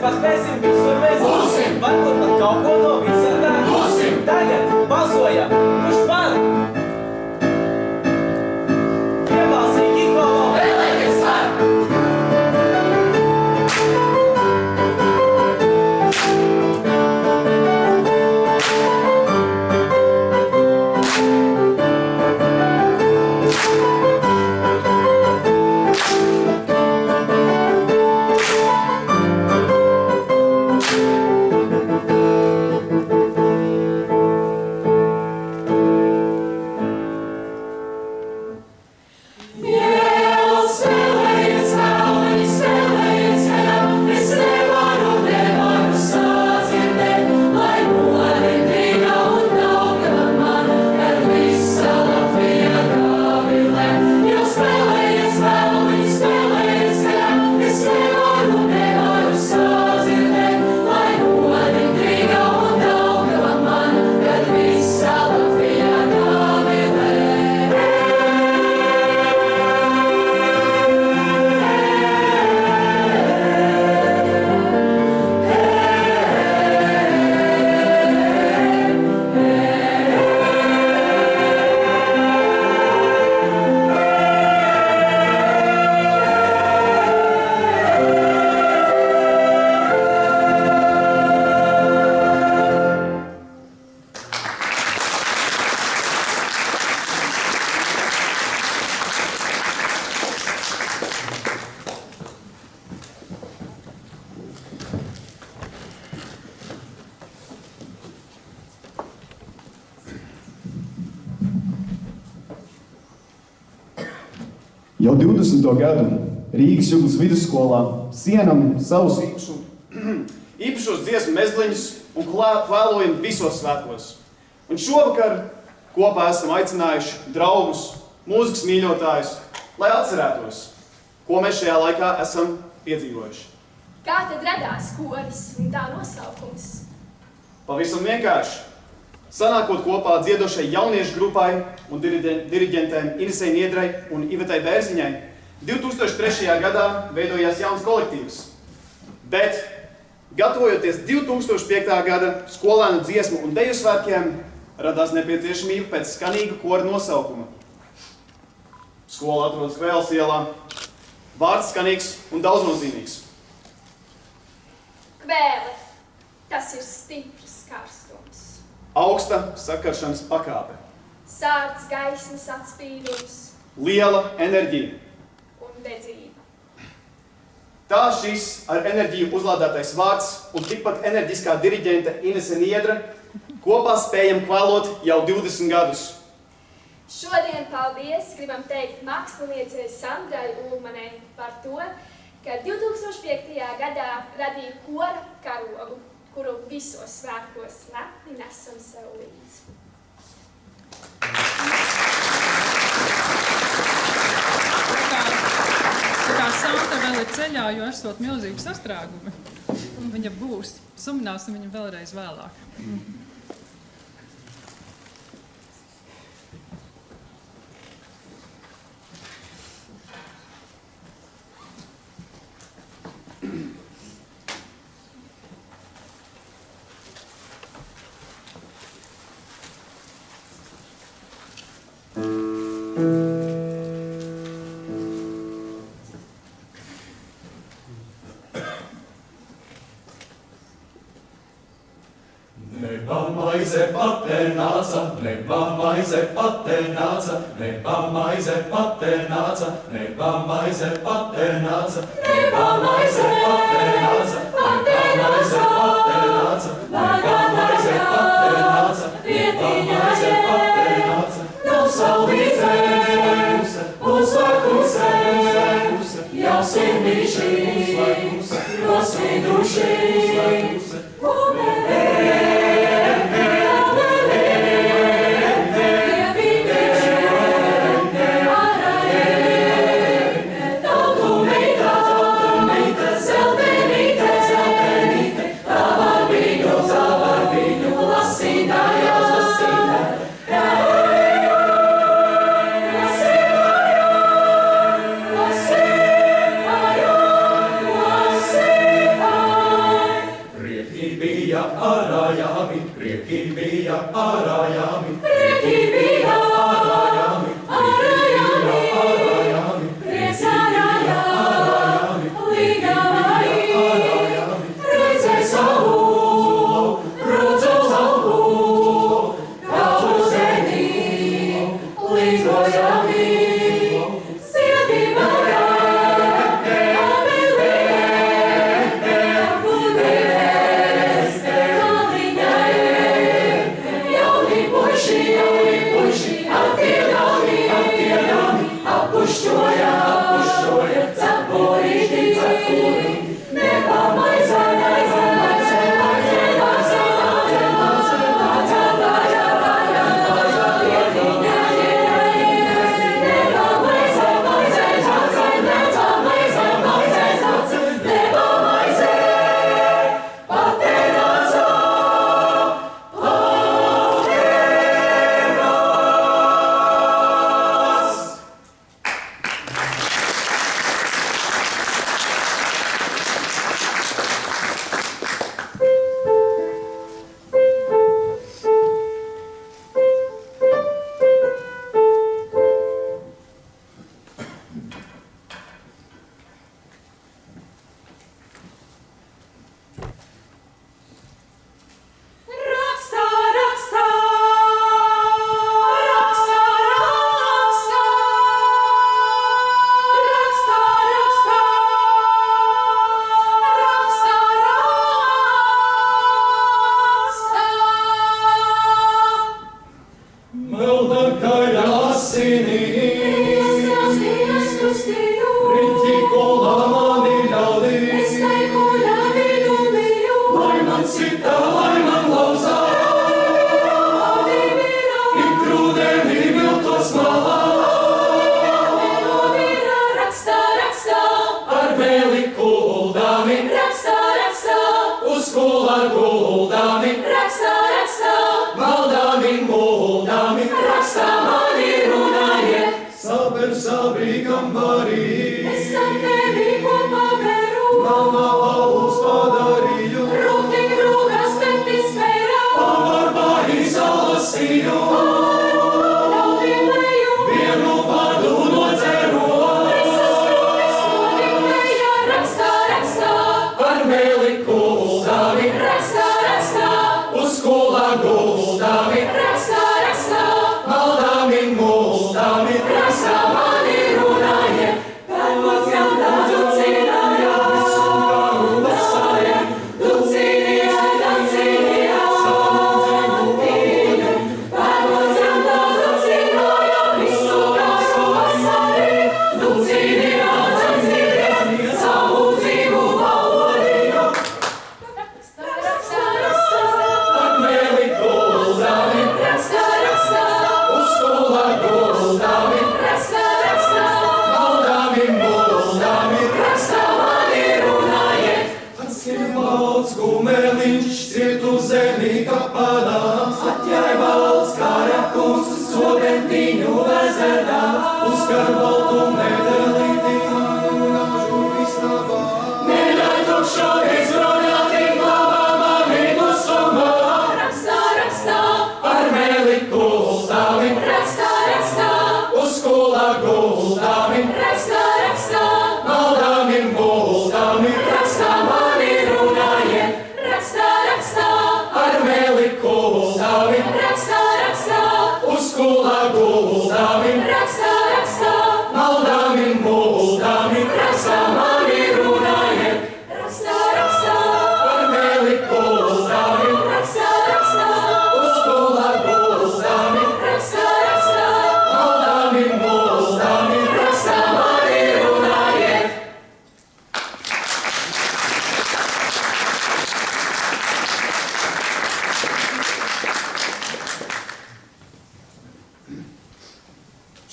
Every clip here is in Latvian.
ka spēsim, visur mēs būsim. Varbūt pat kaut ko no visa tā būsim. Tagad balsojam, kurš par? Piebalsīgi Ikolo. Vēlēties par! Jau 20. gadu Rīgas Juglas vidusskolā sienam savus īpašos dziesmu mezgliņus un kvēlojam visos svētkos. Un šovakar kopā esam aicinājuši draugus, mūzikas mīļotājus, lai atcerētos, ko mēs šajā laikā esam piedzīvojuši. Kā tad radās koris un tā nosaukums? Pavisam vienkārši. Sanākot kopā dziedošai jauniešu grupai un diriģentēm Inesei Niedrai un Ivetai Bērziņai, 2003. gadā veidojās jauns kolektīvs. Bet, gatavojoties 2005. gada skolēnu dziesmu un deju svētkiem, radās nepieciešamība pēc skanīga kora nosaukuma. Skola atrodas Kvēles ielā, vārds skanīgs un daudznozīmīgs. Kvēle, tas ir stiprs karstums. Augsta sakaršanas pakāpe. Sārds gaismas atspīdums. Liela enerģija. Un dedzība. Tā šis ar enerģiju uzlādētais vārds un tikpat enerģiskā diriģente Inese Niedra kopā spējam kvēlot jau 20 gadus. Šodien paldies gribam teikt māksliniecei Sandrai Ulmanei par to, ka 2005. gadā radīja kora karogu, kuru visos svētkos lepni nesam sev līdzi. Tā kā Santa vēl ir ceļā, jo esot milzīgi sastrēgumi. Viņa būs. Sumināsim viņu vēlreiz vēlāk. Maize paternāca, neba maize paternāca, neba maize paternāca, neba maize paternāca, neba maize paternāca, neba maize paternāca, neba maize paternāca, neba maize paternāca, nav saulītē, uzlēkuse, jau sirdīši, nosvīduši, Prieki bija ārājami, Prieki bija ārājami, ārājami, ārājami, prieks ārājami, līgavai, redzēj savu, rudzu lauku, kādu zemi, līgojami, sievī varē, abilē, apudēs, kaliņai, jauni puiši, attiedami, apušķoja, cepurīti, nepamaisa, Melnakaļa asinīs, riņķi kolā mani ļaudīs, lai man cita, lai man lauzā, ikrūdeni viltos malā, ar mēli kuldami, uz kulā guldami, maldami muldami, saber sabri kambarī, mamma alus padarīju, pavarbā izlasīju, vienu vārdu nodzeru, ar mēli kuldami, uz kulā guldami, maldami muldami, ar mēli kuldami, uz kulā guldami, maldami muldami, Atsimauts kumeliņš cietu zemi kapadā, atjai valsts karakungs, sobentiņu vezedā, uzkar baltu medelīti, nāžu istabā. Neļauj tukšo izrunāti, glabā mani klusumā, ar mēli kuldami, uz kulā guldami, maldami muldami, ar mēli kuldami, uz kulā guldami, maldami muldami, ar mēli kuldami, uz kulā guldami, maldami muldami,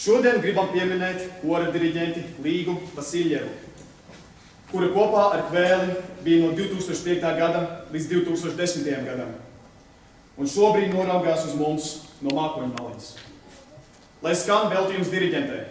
Šodien gribam pieminēt kora diriģenti Līgu Vasiljevu, kura kopā ar kvēli bija no 2005. gada līdz 2010. gadam, un šobrīd noraugās uz mums no mākoņu maliņas. Lai skan veltījums diriģentei.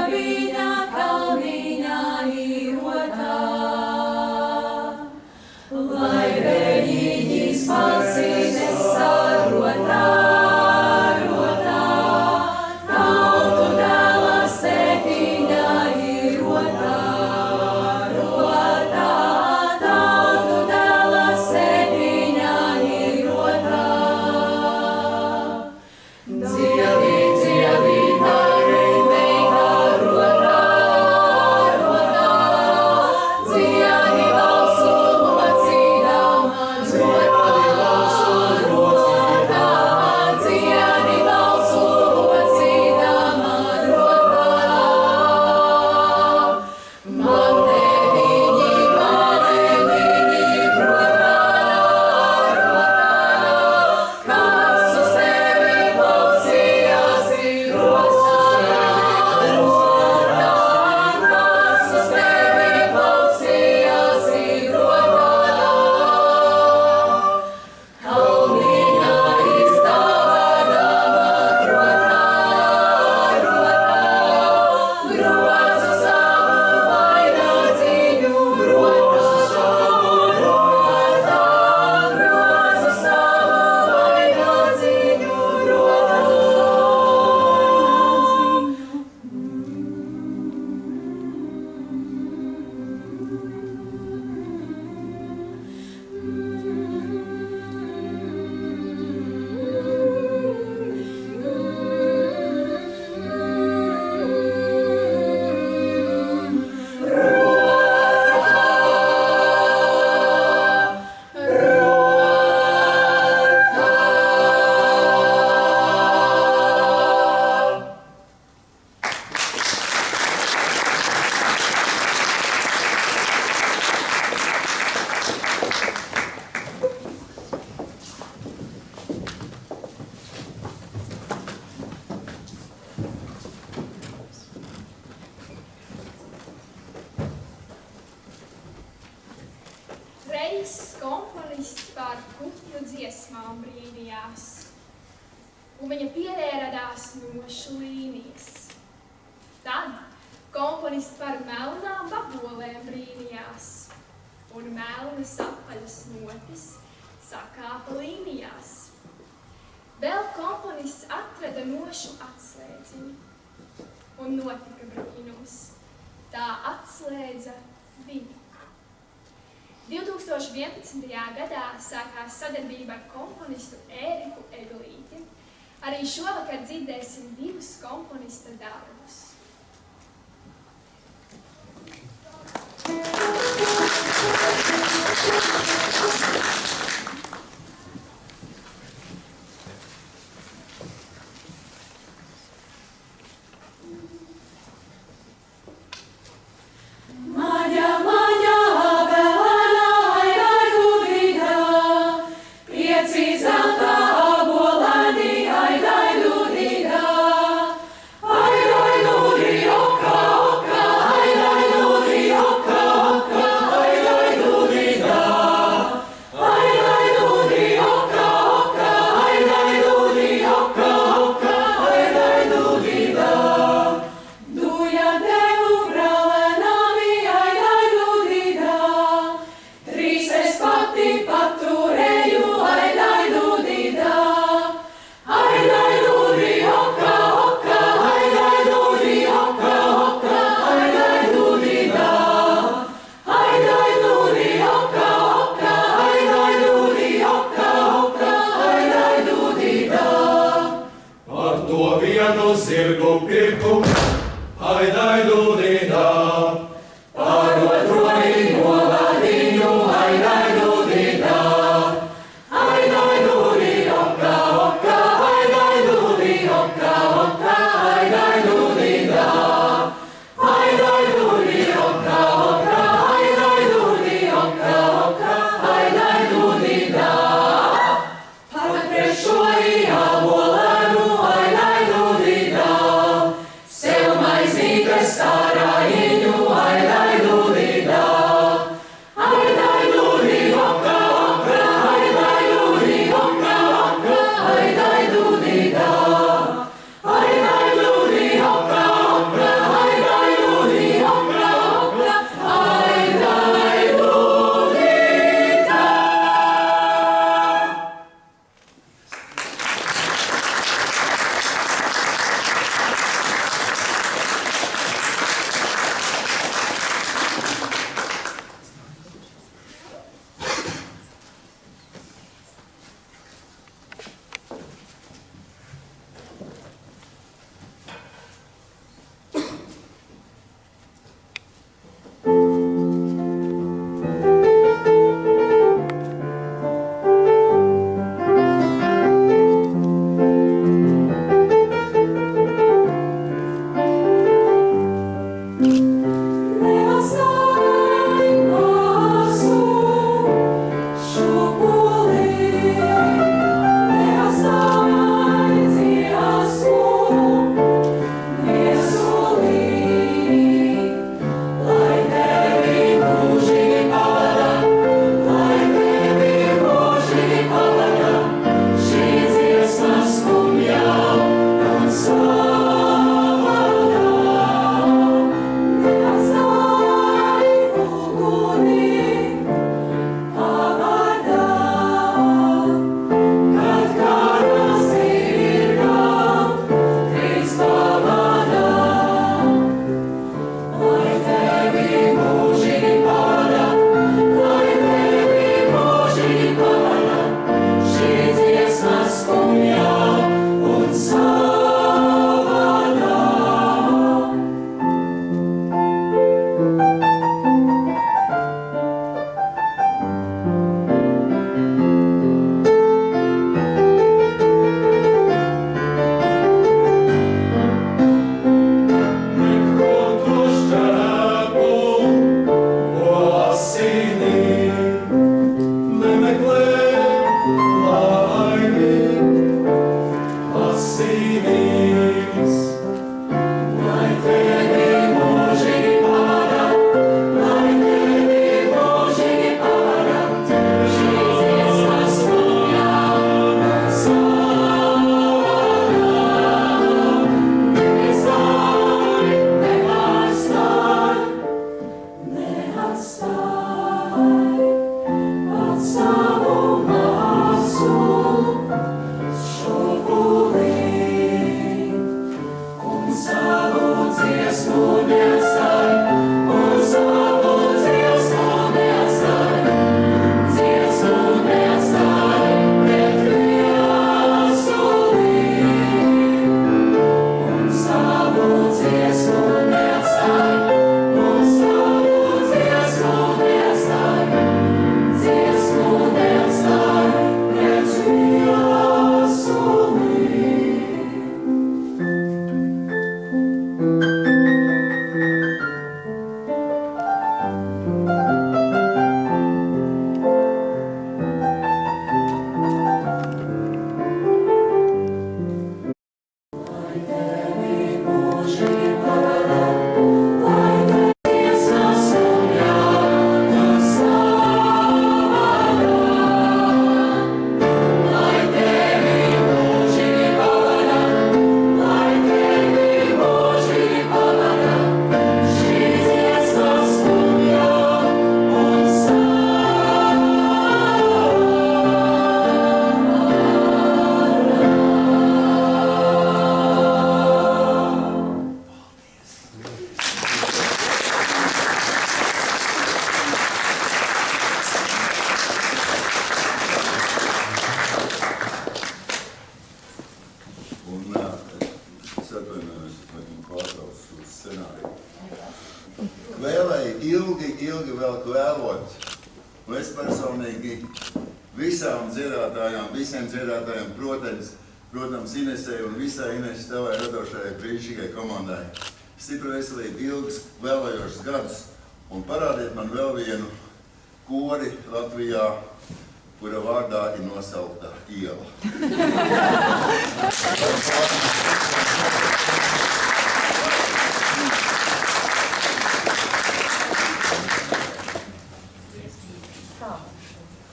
viņa kalniņā īrotā. Lai vējiņas palsīnes sarotā, rotā, tautu dēla sētiņā īrotā, rotā, tautu dēla sētiņā īrotā. Dziedi, dziedi, pārēj veikā rotā, rotā, dziedi balsu locīdām, dziedi balsu rotā, dziedi balsu locīdām, rotā. Man deviņi pārējiņi rotā, rotā, kas uz tevi klausījās rotā, rotā, kas uz tevi klausījās rotā. Kalniņā izstāvādama rotā, rotā, grozu savu vainagdziņu rotā, rotā, grozu savu vainagdziņu rotā. Reiz komponists par kutļu dziesmām brīnījās, un viņa pierēradās nošu līnijas. Tad komponists par melnām vabolēm brīnījās, un melnas apaļas notis sakāpa līnijās. Vēl komponists atrada nošu atslēdziņu, un notika brīnums. Tā atslēdza viņu. 2011. gadā sākās sadarbība ar komponistu Ēriku Eglīti. Arī šovakar dzirdēsim 2 komponista darbus. Maņa, maņa, abelana, aidai dudīdā, pieci zelta abolani, aidai dudīdā. Aidai dudī, oka, oka, aidai dudī, oka, oka, aidai dudīdā. Aidai dudī, oka, oka, aidai dudī, oka, oka, aidai dudīdā. Duja devu brālēnami, aidai dudīdā. Trīs es pati paturēju, aidai dudīdā. Aidai dudī, oka, oka, aidai dudī, oka, oka, aidai dudīdā. Aidai dudī, oka, oka, aidai dudī, oka, oka, aidai dudīdā. Par to vienu zirgu pirku, aidai dudīdā. Par otro novadiņu, aidai dudīdā. Aidai dudī, oka, oka, aidai dudī, oka, oka, aidai dudīdā. Aidai dudī, oka, oka, aidai dudī, oka, oka, aidai dudīdā. Par trešo abolēnu, aidai dudīdā. Sev maizītes sārājiņu, ilgi vēl kvēlot. Un es personīgi visām dziedātājām, visiem dziedātājiem, protams, Inesei un visai Ineses tavai radošajai brīnišķīgai komandai. Stipru veselību, ilgus, vēlējošus gadus un parādiet man vēl vienu kori Latvijā, kura vārdā ir nosaukta iela.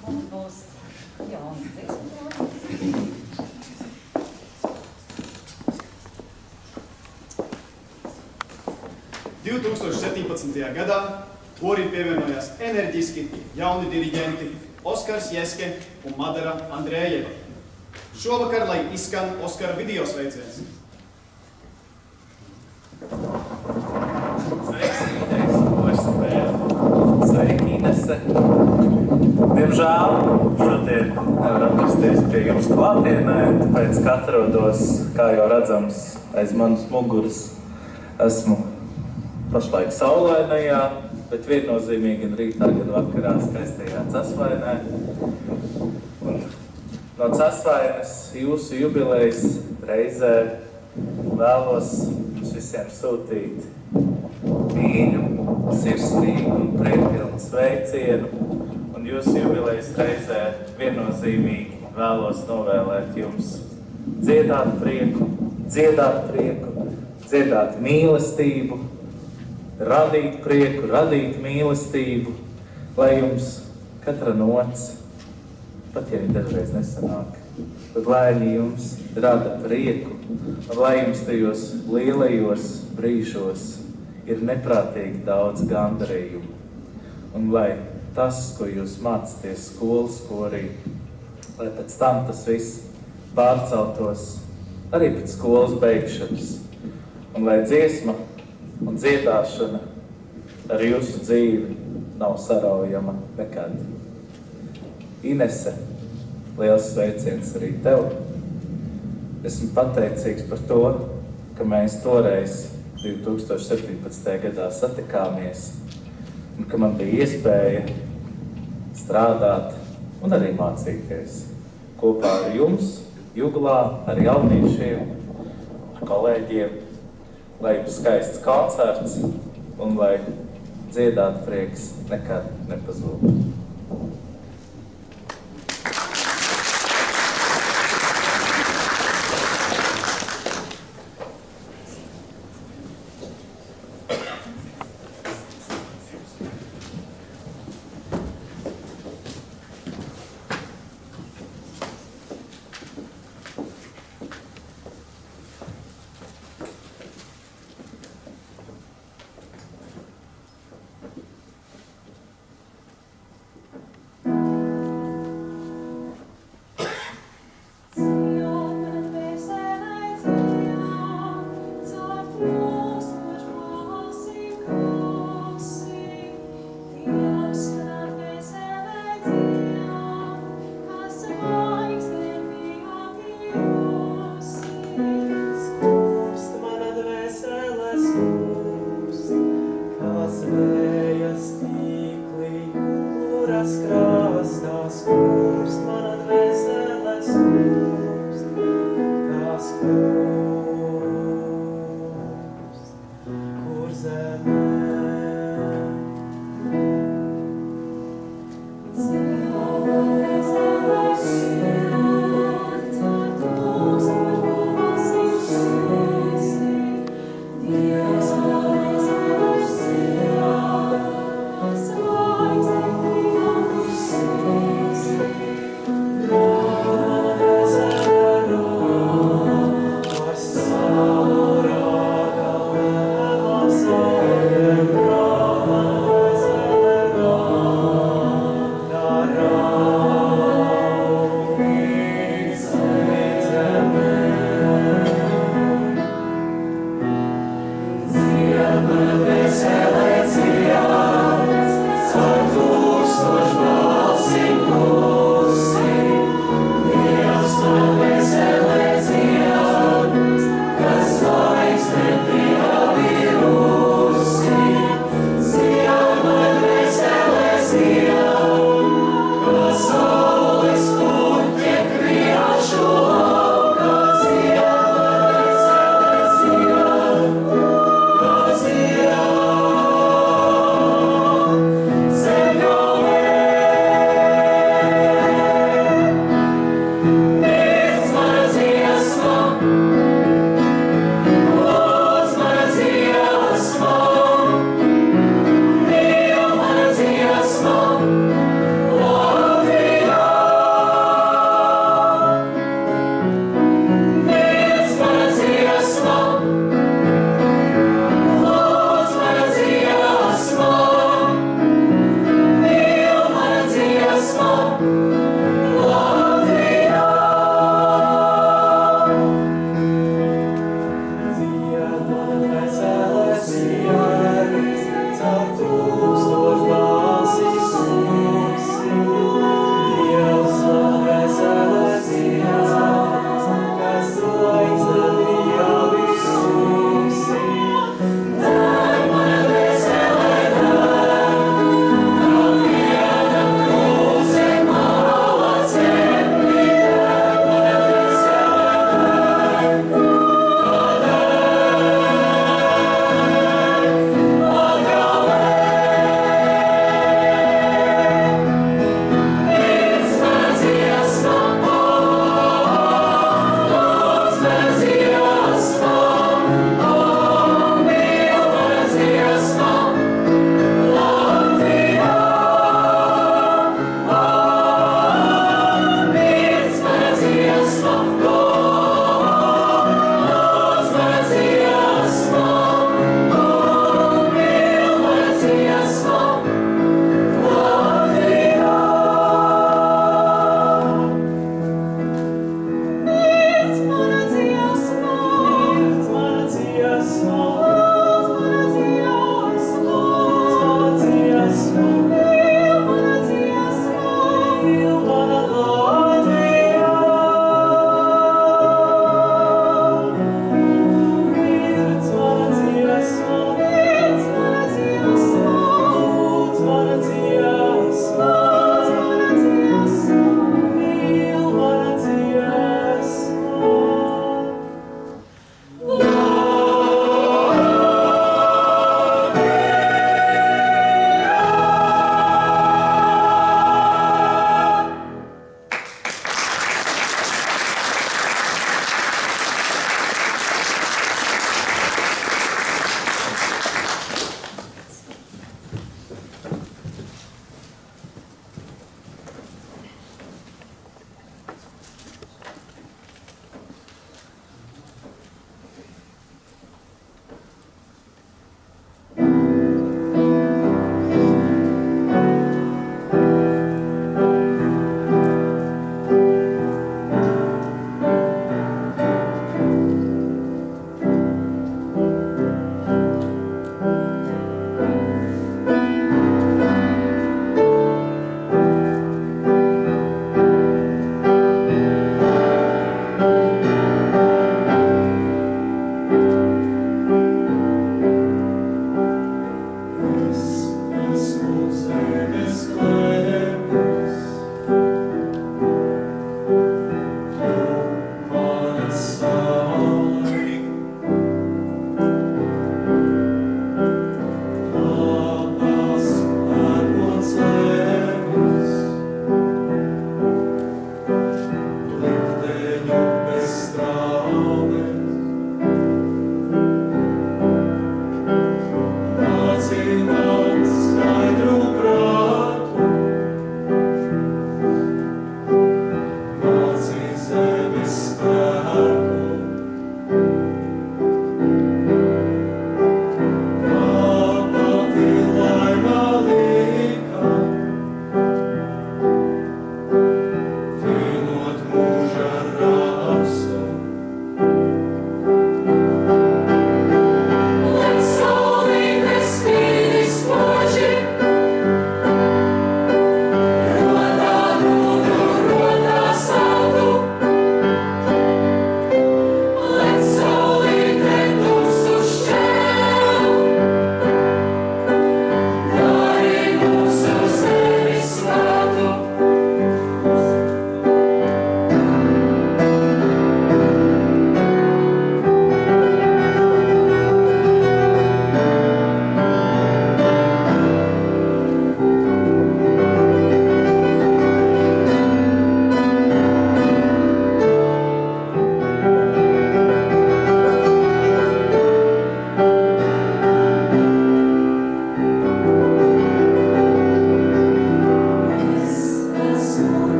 Mums būs jauns dziesmas. 2017. gadā korim pievienojās enerģiski jauni diriģenti Oskars Jeske un Madara Andrējeva. Šovakar, lai izskan Oskara video sveiciens. Sveiki, Inese! Diemžēl šodien nevar atrasties pie jums klātienē, tāpēc, ka atrodos, kā jau redzams, aiz manas muguras esmu pašlaik saulainajā, bet viennozīmīgi gan rītā, gan vakarā skaistajā Cesvainē. Un no Cesvainas jūsu jubilejas reizē vēlos jums visiem sūtīt mīļu, sirsnīgu un priekpilnu sveicienu. Un jūsu jubilejas reizē viennozīmīgi vēlos novēlēt jums dziedāt prieku, dziedāt mīlestību, radīt prieku, radīt mīlestību, lai jums katra nots, pat ja viņi dažreiz nesanāk, tad lai viņi jums rada prieku, un lai jums tajos lielajos brīžos ir neprātīgi daudz gandarījumu. Un lai tas, ko jūs mācāties skolas korī, lai pēc tam tas viss pārceltos arī pēc skolas beigšanas. Un lai dziesma un dziedāšana ar jūsu dzīvi nav saraujama nekad. Inese, liels sveiciens arī tev. Esmu pateicīgs par to, ka mēs toreiz 2017. gadā satikāmies un ka man bija iespēja strādāt un arī mācīties kopā ar jums, Juglā, ar jauniešiem, ar kolēģiem, lai jums skaists koncerts un lai dziedāt prieks nekad nepazūd. Kas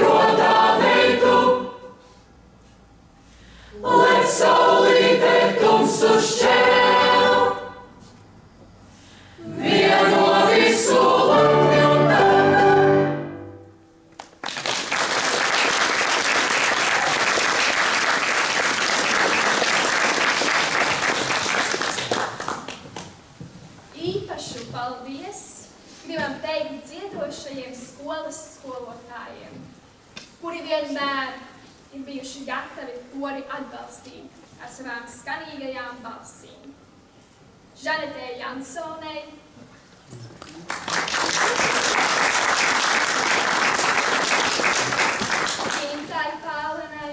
rotā meitu, lai saulīte tumsu šķēl, vieno visu Latviju un tautu. Īpašu paldies gribam teikt dziedošajiem skolas skolotājiem, kuri vienmēr ir bijuši gatavi kori atbalstīt ar savām skanīgajām balsīm. Žanetei Jansonei, Gintai Pālenai,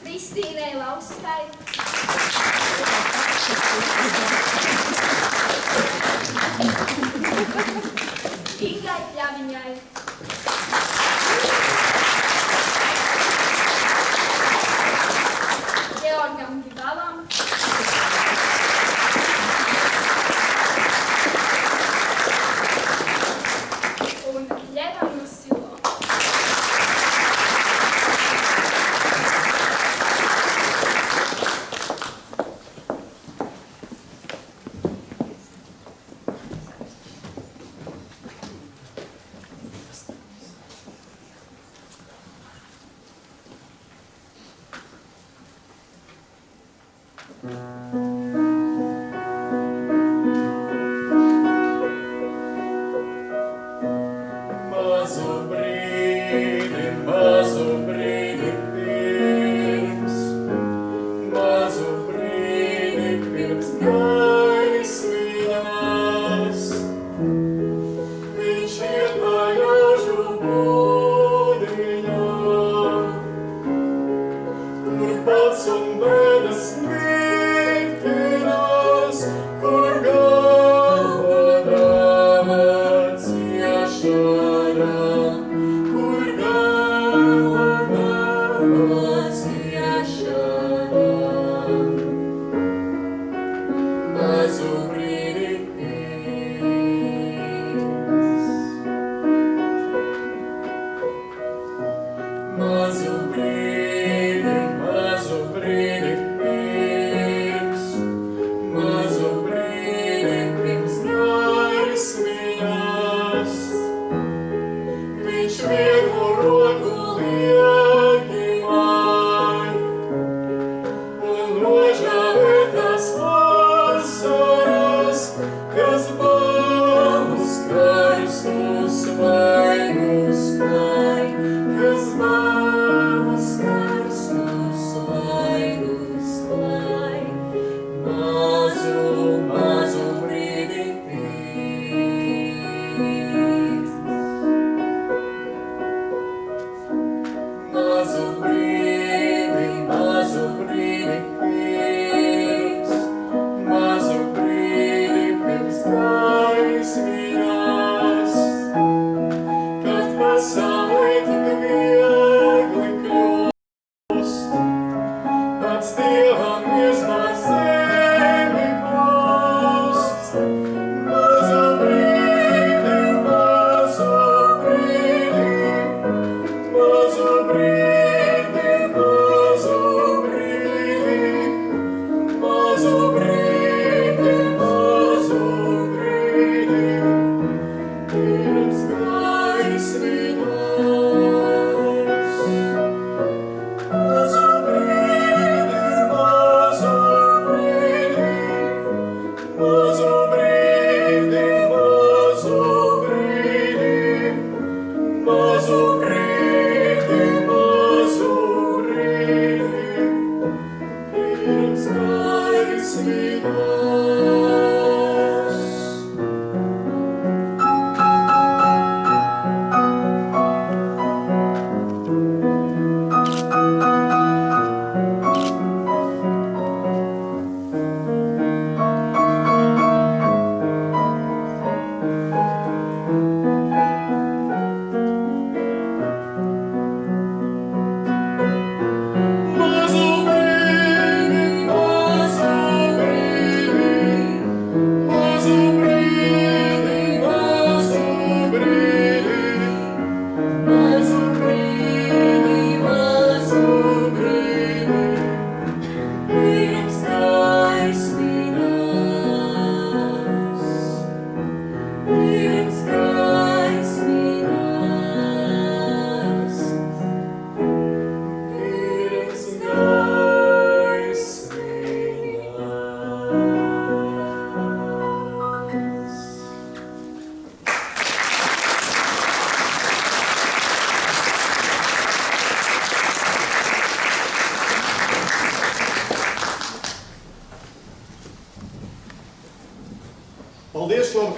Kristīnei Lauskai, Ingai Pļaviņai, Georgam Gibalam, un Ļevam no Silo. Mazu brīdi pirms, mazu brīdi pirms gaismiņas, viņš iet pa ļaužu būdiņu, kur pats un bēdas mirtinos, kur galva dāvā ciešana. Mazu brīdi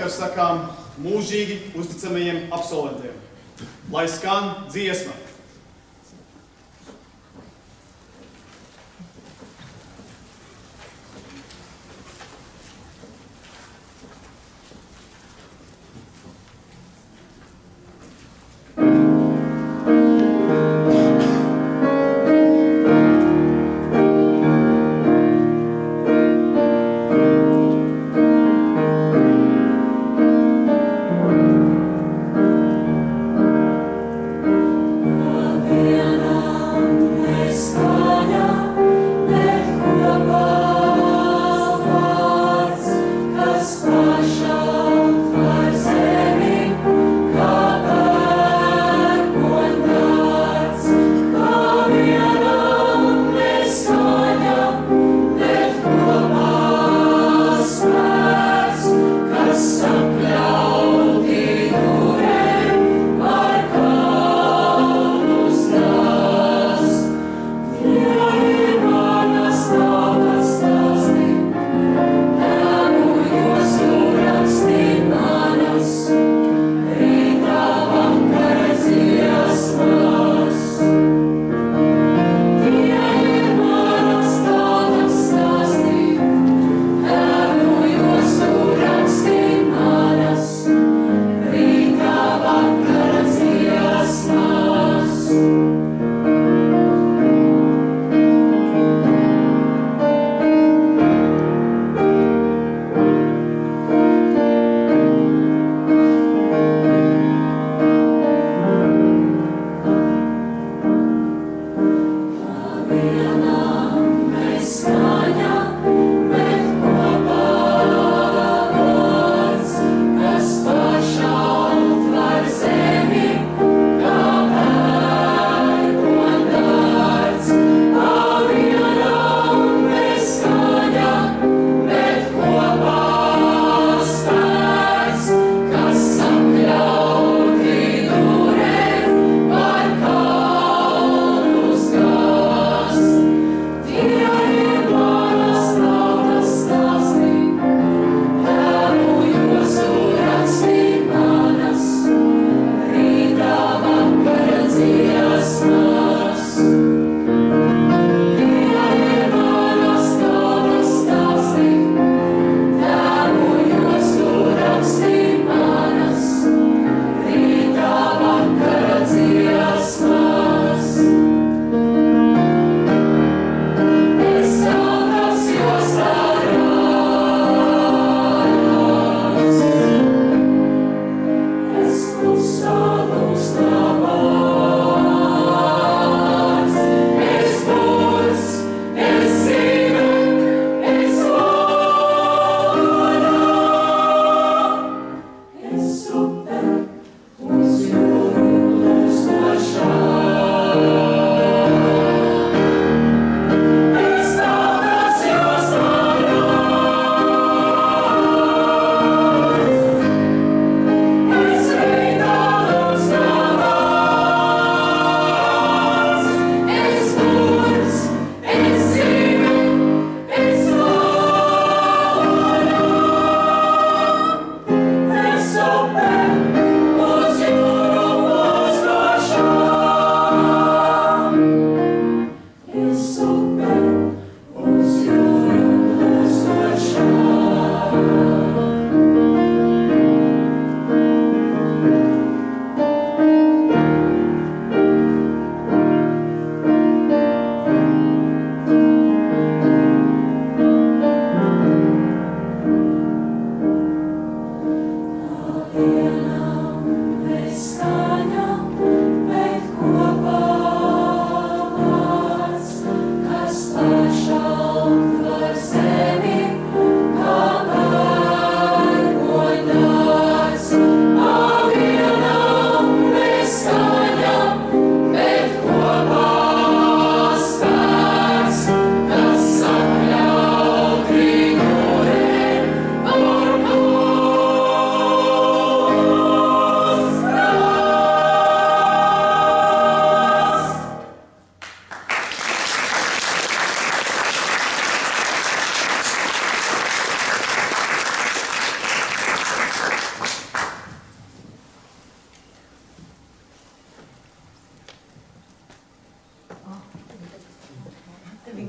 šovakar sakām mūžīgi uzticamajiem absolventiem. Lai skan dziesma!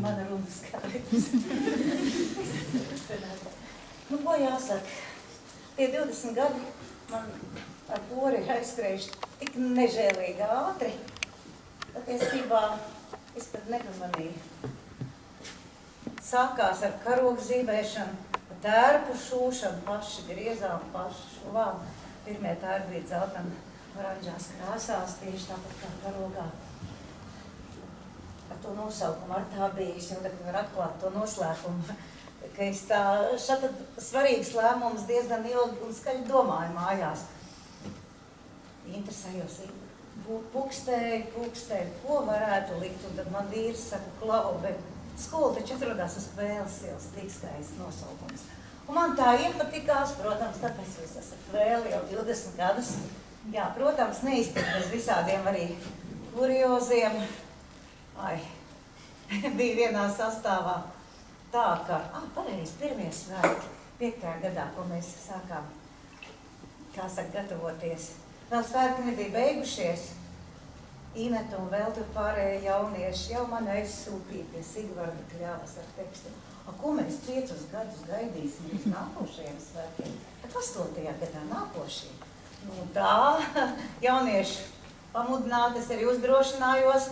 mana runas skaidrs. Nu, ko jāsaka? Tie 20 gadi man ar kori ir aizskrējuši tik nežēlīgi ātri. Patiesībā es pat nepamanīju. Sākās ar karogu zīmēšanu, tērpu šūšanu, paši griezām, paši šuvām. Pirmie tērpi bija dzelteni oranžās krāsās, tieši tāpat kā karogā. Ar to nosaukumu ar tā bija, es jau tagad varu atklāt to noslēpumu, ka es tā šāda svarīgs lēmums diezgan ilgi un skaļi domāju mājās. Interesējos, pukstēju, ko varētu likt, un tad man vīrs saka, Klau, bet skola taču atrodās uz Kvēles ielas, tik skaists nosaukums. Un man tā iepatikās, protams, tāpēc es esmu Kvēle jau 20 gadus. Jā, protams, neiztikt bez visādiem arī kurioziem. Ai, bija vienā sastāvā tā, ka, pareizi, pirmie svētki, 5. gadā, ko mēs sākām, kā saka, gatavoties. Vēl svētki nebija beigušies. Ineta un vēl tur pārējie jaunieši jau mani aizsūtīja pie Sigvarda Kļavas ar tekstu. Ko mēs 5 gadus gaidīsim līdz nākošajiem svētkiem? 8. gadā nākošie. Nu tā, jaunieši pamudināti, es arī uzdrošinājos,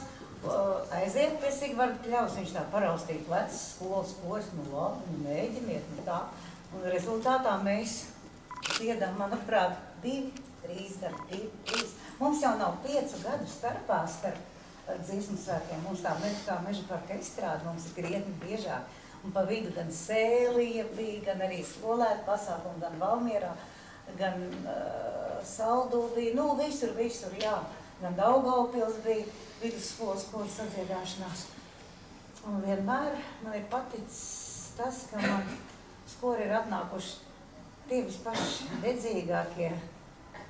aiziet pie Sigvarda Kļavas, viņš tā paraustīja plecas skolas koris, nu labi, mēģiniet, nu tā. Un rezultātā mēs dziedam, manuprāt, 2, 3 gadi, 2, 3. Mums jau nav 5 gadu starpā starp dziesmu svētkiem. Mums tā Meža parka izstrāde, mums ir krietni biežāk. Un pa vidu gan Sēlija bija, gan arī skolēta pasākumi, gan Valmierā, gan Saldū bija, nu visur, jā. Gan Daugavpils bija vidusskolas koris sadziedāšanās. Un vienmēr man ir paticis tas, ka man skori ir atnākuši tie vispaši dedzīgākie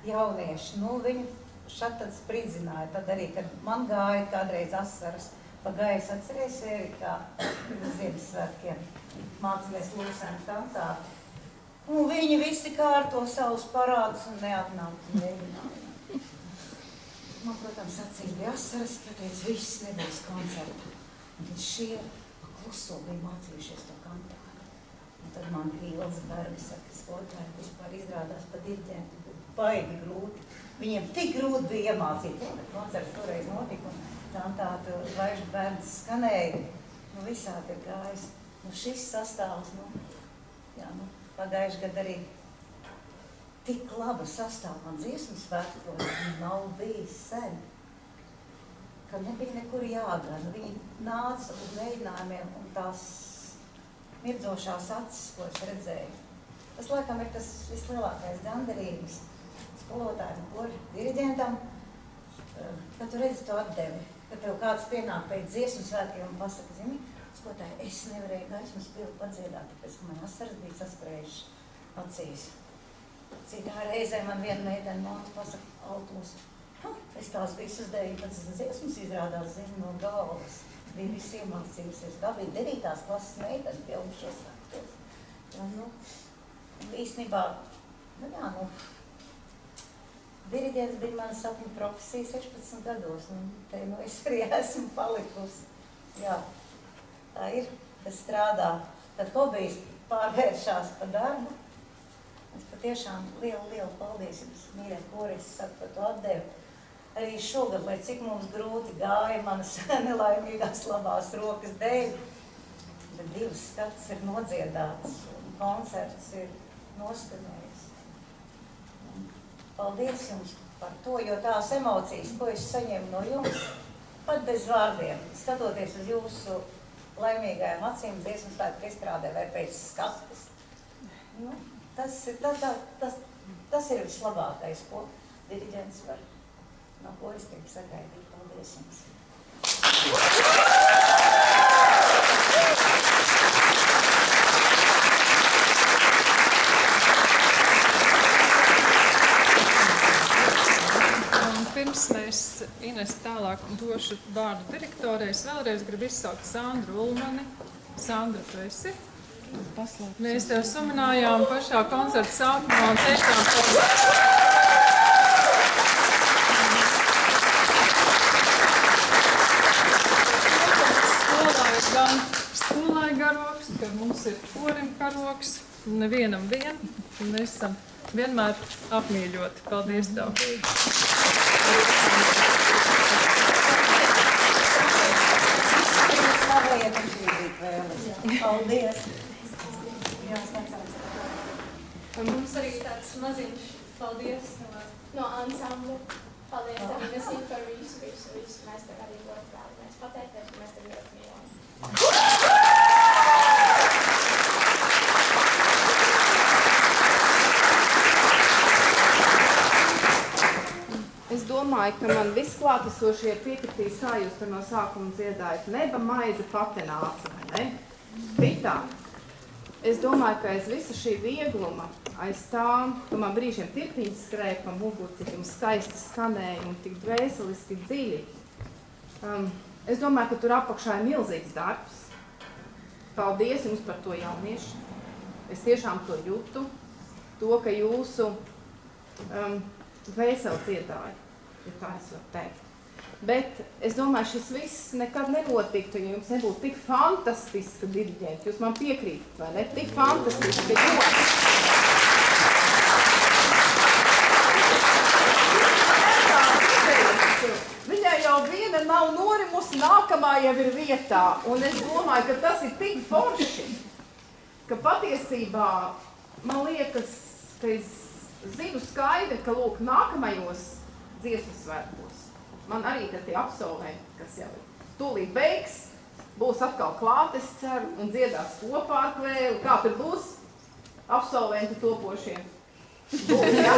jaunieši. Nu, viņi šad tad spridzināja, tad arī, kad man gāja kādreiz asaras pa gaisu, atceries, Ērikā, pirms Ziemassvētkiem, mācāmies lūsēm kantāti. Un viņi visi kārto savus parādus un neatnāk mēģināja. Man, protams, acīs bija asaras, tāpēc viss nebūs koncerta. Un tad šie kluso bija mācījušies to kantāti. Un tad man Ilza Berga saka, skolotāji vispār izrādās pa diriģentu, baigi grūti. Viņiem tik grūti bija iemācīt, koncerts toreiz notika, un kantātu Vaižu bērns skanēja. Nu, visādi ir gājis. Nu, šis sastāvs, pagājuši gadu arī tik laba sastāv man dziesmu svētkos nav bijis sen, ka nebija nekur jāgana. Viņi nāca uz mēģinājumiem un tās mirdzošās acis, ko es redzēju. Tas, laikam, ir tas vislielākais gandarījums skolotājiem, kori diriģentam, ka tu redzi to atdevi, ka tev kāds pienāk pēc dziesmu svētkiem un pasaka, zini, skolotāji, es nevarēju gaismas pildu padziedāt, tāpēc, ka man asaras bija saskrējuši acīs. Citā reizē man viena meitene māte pasaka autos, es tās visus 19 dziesmas izrādās zinu no galvas, bija visi iemācījusies, tā bija 9. klases meitene pieaugušos sāktos. Ja, īstenībā, diriģents bija mana sapņu profesija 16 gados, un te es arī esmu palikusi. Jā, tā ir, kas strādā, kad hobijs pārvēršās par darbu. Es patiešām lielu paldies jums, mīļie kori, es saku par to atdevi. Arī šogad, lai cik mums grūti gāja manas nelaimīgās labās rokas dēļ, bet 2 skats ir nodziedāts un koncerts ir noskanējis. Paldies jums par to, jo tās emocijas, ko es saņēmu no jums, pat bez vārdiem, skatoties uz jūsu laimīgajām acīm, dziesmu svētku izstrādē vai pēc skatas. Tas ir vislabākais, ko diriģents var no koristiem sagaidīt. Paldies jums! Pirms mēs Ines tālāk došu vārdu direktorei, es vēlreiz gribu izsaukt Sandru Ulmani. Sandra, tu esi? Mēs tev suminājām pašā koncerta sākumā un teicām, ka skolā ir gan karogs, ka mums ir korim karogs, nevienam vien, un mēs esam vienmēr apmīļoti. Paldies tev! Paldies! Mums arī tāds maziņš paldies no ansambļa. Paldies tev, Inesīt, par visu. Mēs tev arī ļoti vēlamies pateikties, un mēs tev ļoti mīlam. Es domāju, ka man visklātesošie piekritīs, kā jūs tur no sākuma dziedājat. Neba maize pati nāca, vai ne? Pitā. Es domāju, ka aiz visa šī viegluma, aiz tā, ka man brīžiem tirpiņas skrēja pa muguru, cik jums skaisti skanēja un tik dvēseliski dziļi. Es domāju, ka tur apakšā ir milzīgs darbs. Paldies jums par to, jaunieši. Es tiešām to jūtu. To, ka jūsu dvēseli dziedāja, ja tā es varu teikt. Bet es domāju, šis viss nekad nenotiktu, ja jums nebūtu tik fantastiska diriģenta. Jūs man piekrītat, vai ne? Tik fantastiski, Viņai jau viena nav norimusi, nākamā jau ir vietā. Un es domāju, ka tas ir tik forši, ka patiesībā man liekas, ka es zinu skaidri, ka lūk, nākamajos dziesmu svētkos man arī tad tie absolventi, kas jau tūlīt beigs, būs atkal klāt, es ceru, un dziedās kopā ar Kvēli. Kā tur būs? Absolventi topošie. Būs, ja?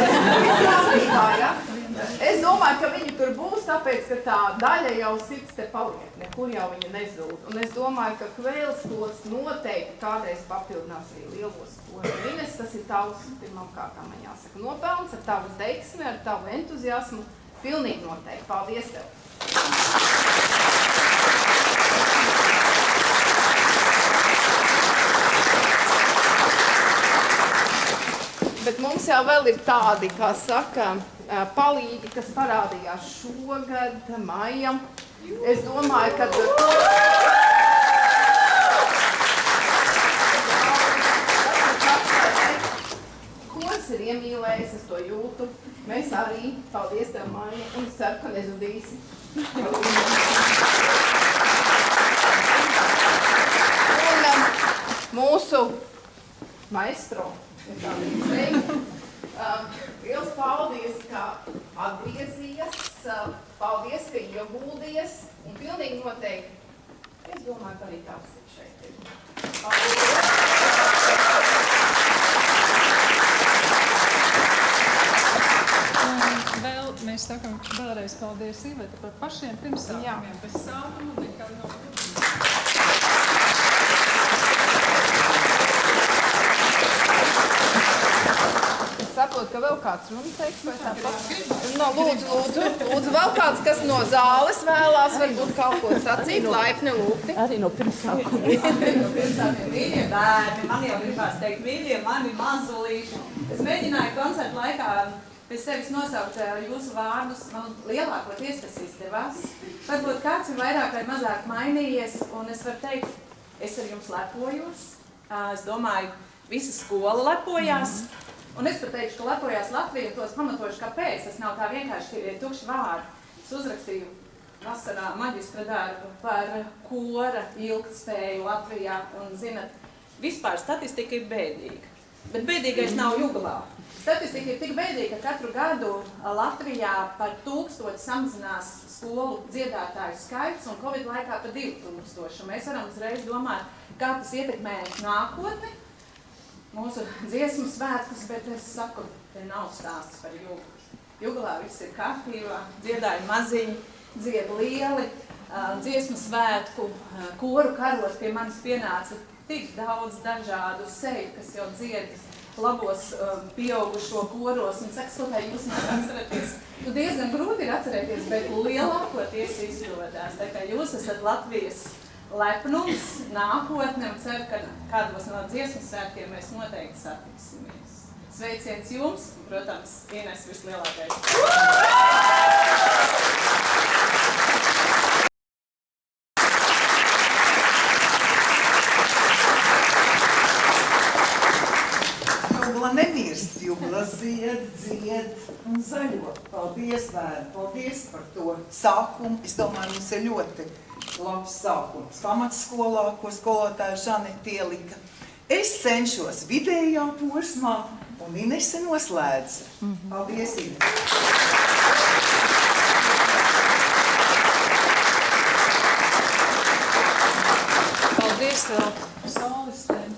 Ja? Es domāju, ka viņi tur būs, tāpēc, ka tā daļa jau sirds te paliek, nekur jau viņa nezūd. Un es domāju, ka Kvēles skolas noteikti kādreiz papildinās arī lielos skolas. Ines, tas ir tavs, pirmām kārtām man jāsaka, nopelns, ar tavu deksmi, ar tavu entuziasmu. Pilnīgi noteikti. Paldies tev! Bet mums jau vēl ir tādi, kā saka, palīgi, kas parādījās šogad, maijam. Es domāju, ka kurs ir iemīlējis, es to jūtu. Mēs arī. Paldies tev, Maija, un es ceru, ka nezudīsi. Un mūsu maestro, ja tā viņa teikt, liels paldies, ka atgriezies, paldies, ka ieguldījies, un pilnīgi noteikti, es domāju, ka arī tavs ir šeit. Paldies! Vēl mēs sakam vēlreiz paldies Iveta par pašiem pirmsākumiem, bez sākuma nekad nav. Es saprotu, ka vēl kāds runa teiks, vai tāpat? No, lūdzu, vēl kāds, kas no zāles vēlās, varbūt kaut ko sacīt, laipni lūgti. Arī no pirmsākumiem. Mīļie bērni, man jau gribās teikt, mīļie mani mazulīši. Es mēģināju koncertu laikā pēc sevis nosaukt jūsu vārdus, man lielākoties tas izdevās. Varbūt kāds ir vairāk vai mazāk mainījies, un es varu teikt, es ar jums lepojos. Es domāju, visa skola lepojās. Un es pat teikšu, ka lepojās Latvija, un tos pamatošu, kāpēc. Tas nav tā vienkārši tukši vārdi. Es uzrakstīju vasarā maģistra darbu par kora ilgtspēju Latvijā, un, zinat, vispār statistika ir bēdīga. Bet bēdīgais nav jubilā. Statistika ir tik bēdīga, ka katru gadu Latvijā par 1000 samazinās skolu dziedātāju skaits, un Covid laikā par 2000. Mēs varam uzreiz domāt, kā tas ietekmē nākotni, mūsu dziesmu svētkus, bet es saku, te nav stāsts par jubilu. Jubilā viss ir kārtībā, dziedāji maziņi, dzied lieli, dziesmu svētku, koru karos pie manis pienāca tik daudz dažādu seju, kas jau dzied labos pieaugušo koros, un saka, skotai, jūs man atceraties. Nu, diezgan grūti ir atcerēties, bet lielākoties izdodas. Tā kā jūs esat Latvijas lepnums, nākotne, un ceru, ka kādos no dziesmu svētkiem mēs noteikti satiksimies. Sveiciens jums, un, protams, Ines vislielākais. dzied, dzied un zaļo. Paldies, bērni, paldies par to sākumu. Es domāju, mums ir ļoti labs sākums pamatskolā, ko skolotāja Žanete ielika. Es cenšos vidējā posmā, un Inese noslēdz. Paldies, Inese! Paldies solistēm.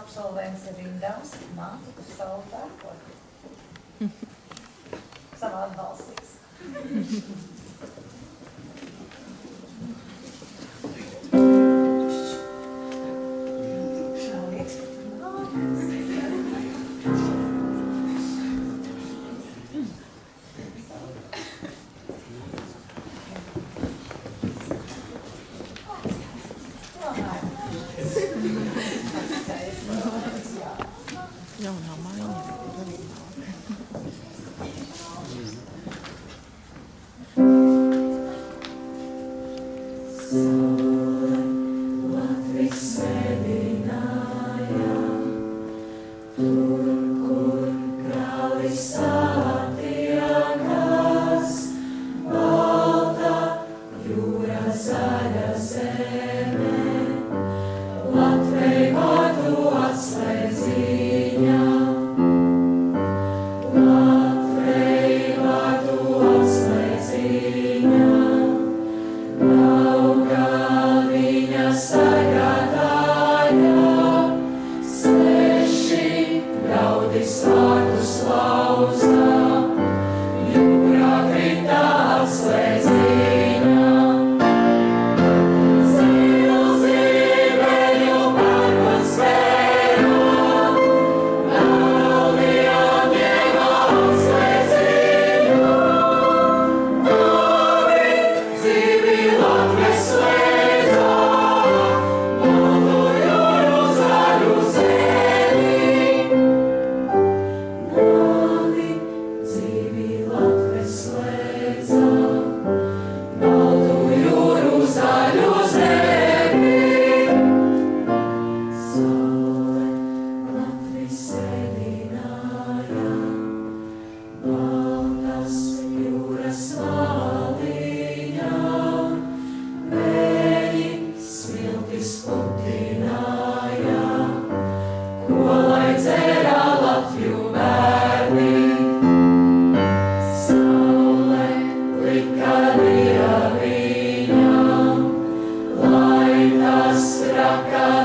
Absolvents ir rindās, nāca uz savu pērkot. Savā atbalstīs. Raka